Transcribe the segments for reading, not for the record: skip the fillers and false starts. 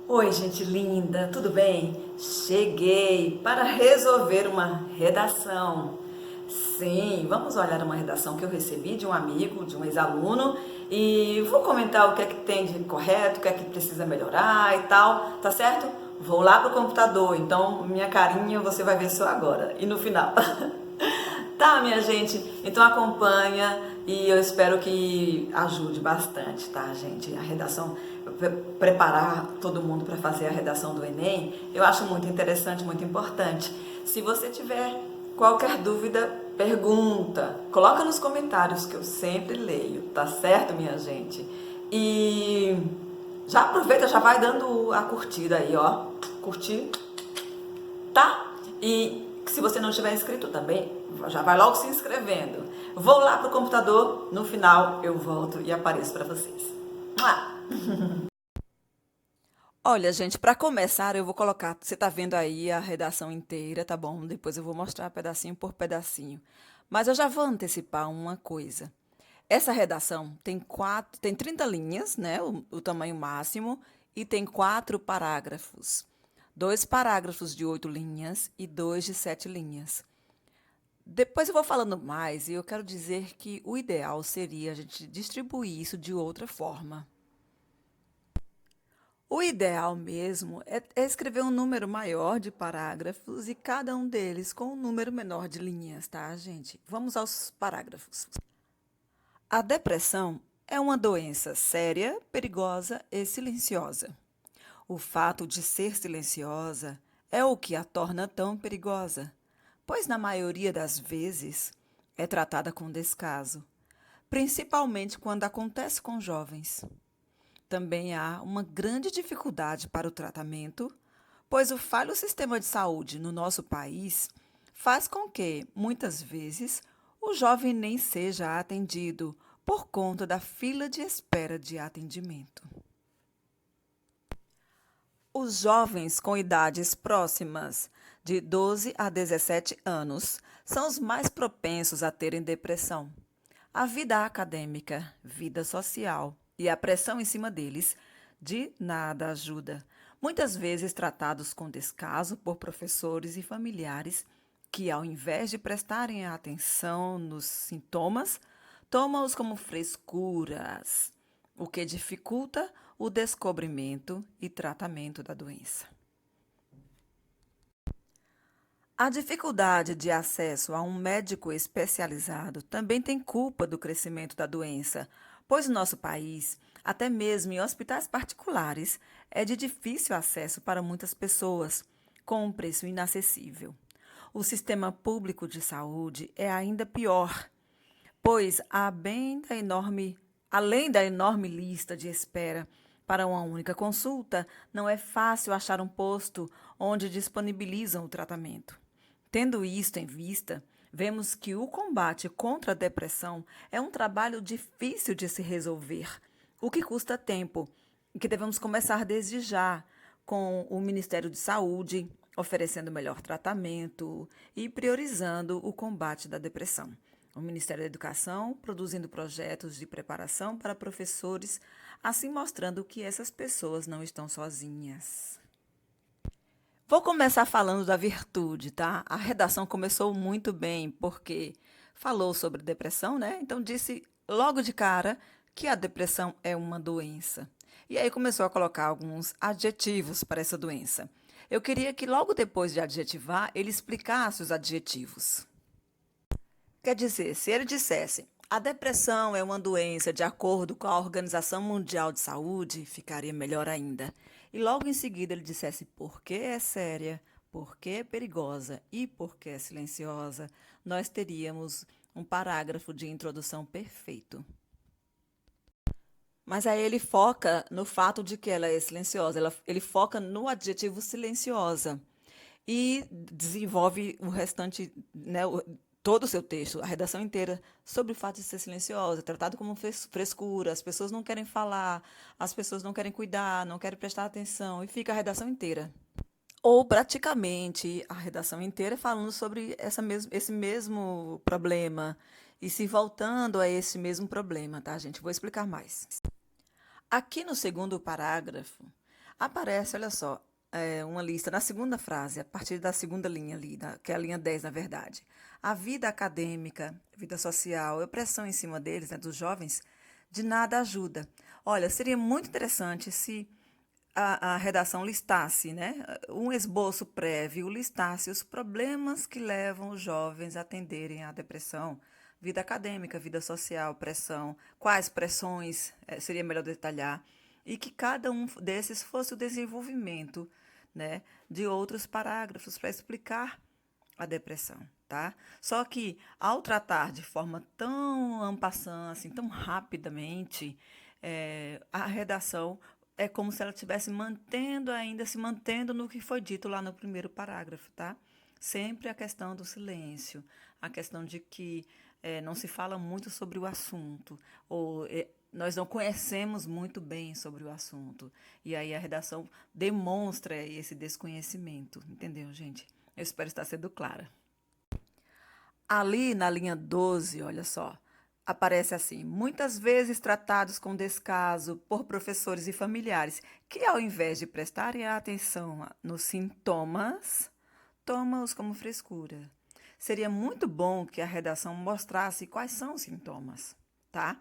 Oi, gente linda, tudo bem? Cheguei para resolver uma redação. Sim, vamos olhar uma redação que eu recebi de um amigo, de um ex-aluno, e vou comentar o que é que tem de correto, o que é que precisa melhorar e tal, tá certo? Vou lá pro computador, então minha carinha você vai ver só agora e no final. Tá, minha gente? Então acompanha e eu espero que ajude bastante, tá, gente? A redação, preparar todo mundo para fazer a redação do Enem, eu acho muito interessante, muito importante. Se você tiver qualquer dúvida, pergunta, coloca nos comentários que eu sempre leio, tá certo, minha gente? E já aproveita, já vai dando a curtida aí, ó. Curtir, tá? E se você não tiver inscrito também, já vai logo se inscrevendo. Vou lá pro computador, no final eu volto e apareço para vocês. Olha, gente, para começar, eu vou colocar, você tá vendo aí a redação inteira, tá bom? Depois eu vou mostrar pedacinho por pedacinho. Mas eu já vou antecipar uma coisa. Essa redação tem 30 linhas, né? O tamanho máximo, e tem 4 parágrafos. 2 parágrafos de 8 linhas e 2 de 7 linhas. Depois eu vou falando mais e eu quero dizer que o ideal seria a gente distribuir isso de outra forma. O ideal mesmo é escrever um número maior de parágrafos e cada um deles com um número menor de linhas, tá, gente? Vamos aos parágrafos. A depressão é uma doença séria, perigosa e silenciosa. O fato de ser silenciosa é o que a torna tão perigosa, pois na maioria das vezes é tratada com descaso, principalmente quando acontece com jovens. Também há uma grande dificuldade para o tratamento, pois o falho sistema de saúde no nosso país faz com que, muitas vezes, o jovem nem seja atendido por conta da fila de espera de atendimento. Os jovens com idades próximas de 12 a 17 anos são os mais propensos a terem depressão. A vida acadêmica, vida social e a pressão em cima deles de nada ajuda. Muitas vezes tratados com descaso por professores e familiares que, ao invés de prestarem atenção nos sintomas, tomam-os como frescuras, o que dificulta o descobrimento e tratamento da doença. A dificuldade de acesso a um médico especializado também tem culpa do crescimento da doença, pois no nosso país, até mesmo em hospitais particulares, é de difícil acesso para muitas pessoas, com um preço inacessível. O sistema público de saúde é ainda pior, pois além da enorme lista de espera para uma única consulta, não é fácil achar um posto onde disponibilizam o tratamento. Tendo isto em vista, vemos que o combate contra a depressão é um trabalho difícil de se resolver, o que custa tempo, e que devemos começar desde já com o Ministério de Saúde oferecendo melhor tratamento e priorizando o combate da depressão. O Ministério da Educação produzindo projetos de preparação para professores, assim mostrando que essas pessoas não estão sozinhas. Vou começar falando da virtude, tá? A redação começou muito bem, porque falou sobre depressão, né? Então disse logo de cara que a depressão é uma doença. E aí começou a colocar alguns adjetivos para essa doença. Eu queria que logo depois de adjetivar, ele explicasse os adjetivos. Quer dizer, se ele dissesse a depressão é uma doença de acordo com a Organização Mundial de Saúde, ficaria melhor ainda. E logo em seguida ele dissesse por que é séria, por que é perigosa e por que é silenciosa, nós teríamos um parágrafo de introdução perfeito. Mas aí ele foca no fato de que ela é silenciosa, ele foca no adjetivo silenciosa e desenvolve o restante, né, todo o seu texto, a redação inteira, sobre o fato de ser silenciosa, tratado como frescura, as pessoas não querem falar, as pessoas não querem cuidar, não querem prestar atenção, e fica a redação inteira. Ou praticamente a redação inteira falando sobre esse mesmo problema e se voltando a esse mesmo problema, tá, gente? Vou explicar mais. Aqui no segundo parágrafo, Aparece, olha só, uma lista na segunda frase, a partir da segunda linha ali, que é a linha 10, na verdade. A vida acadêmica, vida social, a pressão em cima deles, né, dos jovens, de nada ajuda. Olha, seria muito interessante se a redação listasse, né, um esboço prévio, listasse os problemas que levam os jovens a atenderem à depressão, vida acadêmica, vida social, pressão, quais pressões seria melhor detalhar, e que cada um desses fosse o desenvolvimento, né, de outros parágrafos para explicar a depressão, tá? Só que ao tratar de forma tão en passant, assim, tão rapidamente, a redação é como se ela estivesse mantendo ainda, se mantendo no que foi dito lá no primeiro parágrafo, tá? Sempre a questão do silêncio, a questão de que não se fala muito sobre o assunto, ou nós não conhecemos muito bem sobre o assunto. E aí a redação demonstra esse desconhecimento, entendeu, gente? Eu espero estar sendo clara. Ali na linha 12, olha só, aparece assim: muitas vezes tratados com descaso por professores e familiares, que ao invés de prestarem atenção nos sintomas, tomam-os como frescura. Seria muito bom que a redação mostrasse quais são os sintomas, tá?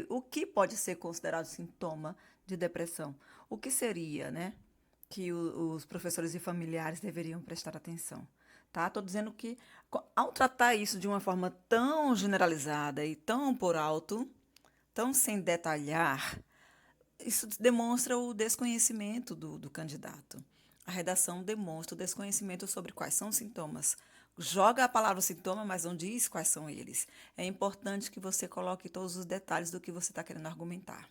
O que pode ser considerado sintoma de depressão? O que seria, né? Que os professores e familiares deveriam prestar atenção. Tá? Estou dizendo que, ao tratar isso de uma forma tão generalizada e tão por alto, tão sem detalhar, isso demonstra o desconhecimento do candidato. A redação demonstra o desconhecimento sobre quais são os sintomas. Joga a palavra sintoma, mas não diz quais são eles. É importante que você coloque todos os detalhes do que você está querendo argumentar.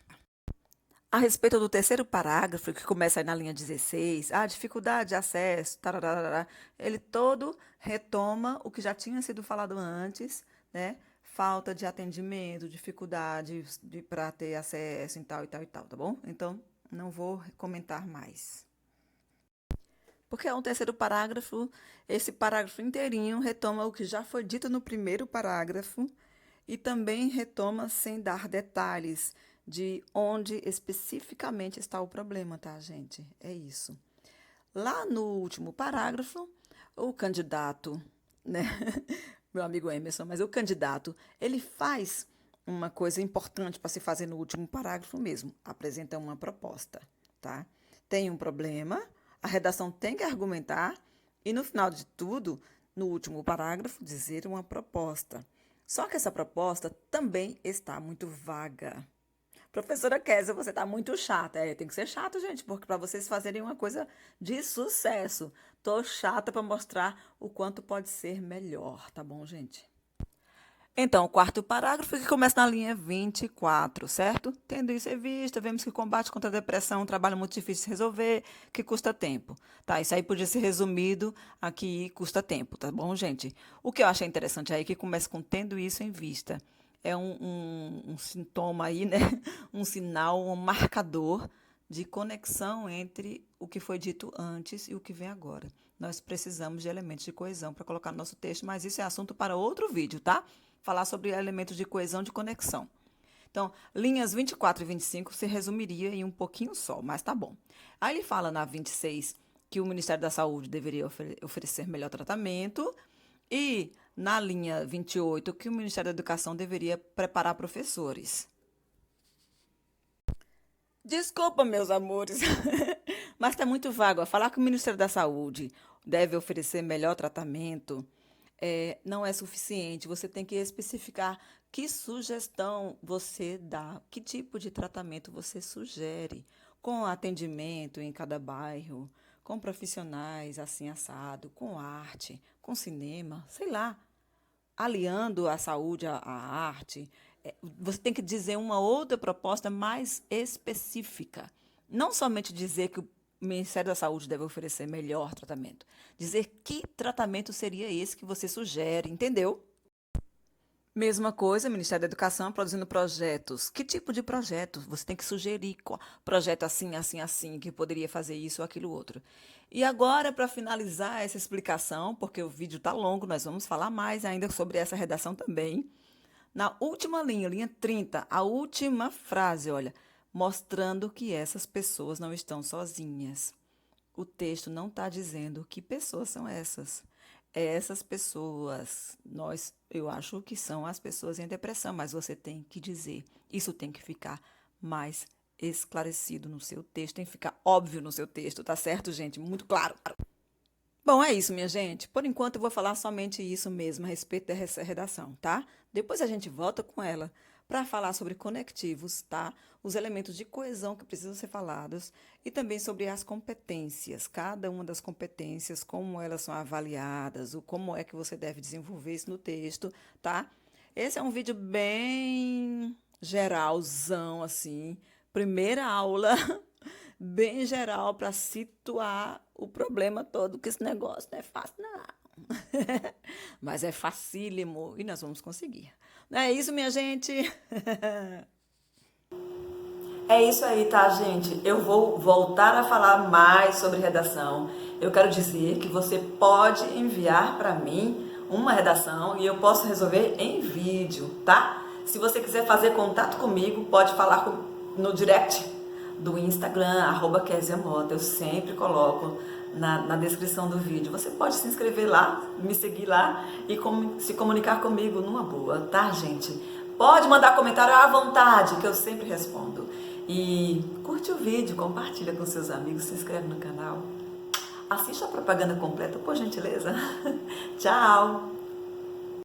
A respeito do terceiro parágrafo, que começa aí na linha 16, a dificuldade de acesso, tararara, ele todo retoma o que já tinha sido falado antes, né? Falta de atendimento, dificuldade para ter acesso e tal, e tal, e tal, tá bom? Então, não vou comentar mais. Porque é um terceiro parágrafo, esse parágrafo inteirinho retoma o que já foi dito no primeiro parágrafo e também retoma sem dar detalhes de onde especificamente está o problema, tá, gente? É isso. Lá no último parágrafo, o candidato, né? Meu amigo Emerson, mas o candidato, ele faz uma coisa importante para se fazer no último parágrafo mesmo. Apresenta uma proposta, tá? Tem um problema, a redação tem que argumentar e, no final de tudo, no último parágrafo, dizer uma proposta. Só que essa proposta também está muito vaga. Professora Kézia, você está muito chata. Tem que ser chato, gente, porque para vocês fazerem uma coisa de sucesso. Tô chata para mostrar o quanto pode ser melhor, tá bom, gente? Então, o quarto parágrafo que começa na linha 24, certo? Tendo isso em vista, vemos que o combate contra a depressão é um trabalho muito difícil de resolver, que custa tempo. Tá, isso aí podia ser resumido aqui, custa tempo, tá bom, gente? O que eu achei interessante aí é que começa com tendo isso em vista. É um sintoma aí, né? Um sinal, um marcador de conexão entre o que foi dito antes e o que vem agora. Nós precisamos de elementos de coesão para colocar no nosso texto, mas isso é assunto para outro vídeo, tá? Falar sobre elementos de coesão de conexão. Então, linhas 24 e 25 se resumiria em um pouquinho só, mas tá bom. Aí ele fala na 26 que o Ministério da Saúde deveria oferecer melhor tratamento e na linha 28 que o Ministério da Educação deveria preparar professores. Desculpa, meus amores, mas está muito vago. Falar que o Ministério da Saúde deve oferecer melhor tratamento não é suficiente. Você tem que especificar que sugestão você dá, que tipo de tratamento você sugere, com atendimento em cada bairro, com profissionais assim assado, com arte, com cinema, sei lá, aliando a saúde à arte. Você tem que dizer uma outra proposta mais específica. Não somente dizer que o Ministério da Saúde deve oferecer melhor tratamento. Dizer que tratamento seria esse que você sugere, entendeu? Mesma coisa, Ministério da Educação produzindo projetos. Que tipo de projetos? Você tem que sugerir projeto assim, assim, assim, que poderia fazer isso ou aquilo outro. E agora, para finalizar essa explicação, porque o vídeo está longo, nós vamos falar mais ainda sobre essa redação também. Na última linha, linha 30, a última frase, olha. mostrando que essas pessoas não estão sozinhas. O texto não está dizendo que pessoas são essas. Essas pessoas, eu acho que são as pessoas em depressão, mas você tem que dizer, isso tem que ficar mais esclarecido no seu texto, tem que ficar óbvio no seu texto, tá certo, gente? Muito claro. Bom, é isso, minha gente. Por enquanto, eu vou falar somente isso mesmo a respeito dessa redação, tá? Depois a gente volta com ela para falar sobre conectivos, tá? Os elementos de coesão que precisam ser falados e também sobre as competências, cada uma das competências, como elas são avaliadas, o como é que você deve desenvolver isso no texto, tá? Esse é um vídeo bem geralzão, assim. Primeira aula bem geral para situar o problema todo, que esse negócio não é fácil, não. Mas é facílimo e nós vamos conseguir. Não é isso, minha gente? É isso aí, tá, gente? Eu vou voltar a falar mais sobre redação. Eu quero dizer que você pode enviar para mim uma redação e eu posso resolver em vídeo, tá? Se você quiser fazer contato comigo, pode falar no direct do Instagram, @KesiaMota. Eu sempre coloco na descrição do vídeo. Você pode se inscrever lá, me seguir lá e se comunicar comigo numa boa, tá, gente? Pode mandar comentário à vontade, que eu sempre respondo. E curte o vídeo, compartilha com seus amigos, se inscreve no canal. Assista a propaganda completa, por gentileza. Tchau!